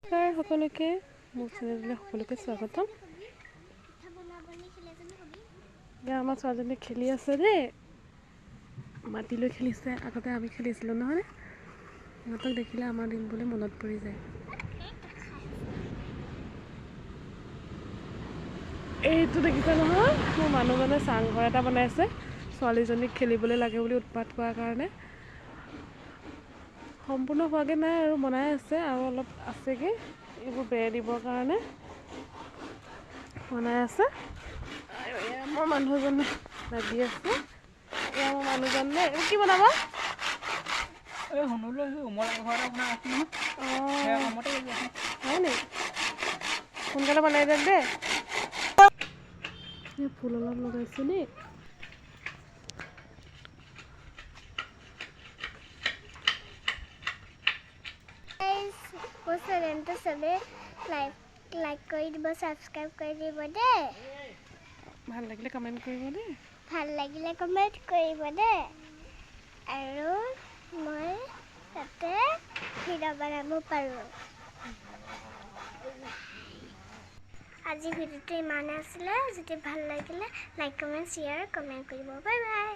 সকলোকে মোৰ চেনেললৈ সকলোকে স্বাগতম। এতিয়া আমাৰ ছোৱালীজনী খেলি আছে দেই, মাটি লৈ খেলিছে। আগতে আমি খেলিছিলোঁ নহয়নে? সিহঁতক দেখিলে আমাৰ দিনবোৰলৈ মনত পৰি যায়। এইটো দেখিছে নহয়, মোৰ মানুহজনে চাংঘৰ এটা বনাইছে ছোৱালীজনীক খেলিবলৈ লাগে বুলি উৎপাত কৰাৰ কাৰণে। সম্পূৰ্ণ হোৱাগৈ নাই আৰু বনাই আছে, আৰু অলপ আছেগৈ এইবোৰ বেৰ দিবৰ কাৰণে বনাই আছে। আৰু এয়া মোৰ মানুহজনে লাগি আছে। এয়া মোৰ মানুহজনে কি বনাব? হয় নি? সোনকালে বনাই দিয়ক দেই। ফুল অলপ লগাইছোঁ দেই। মোৰ চেনেলটো চবেই লাইক কৰি দিব, ছাবস্ক্ৰাইব কৰি দিব দেই। ভাল লাগিলে কমেণ্ট কৰিব দেই। আৰু মই তাতে ভিডিঅ' বনাব পাৰোঁ। আজি ভিডিঅ'টো ইমানে আছিলে। যদি ভাল লাগিলে লাইক, কমেণ্ট, শ্বেয়াৰ, কমেণ্ট কৰিব। Bye bye.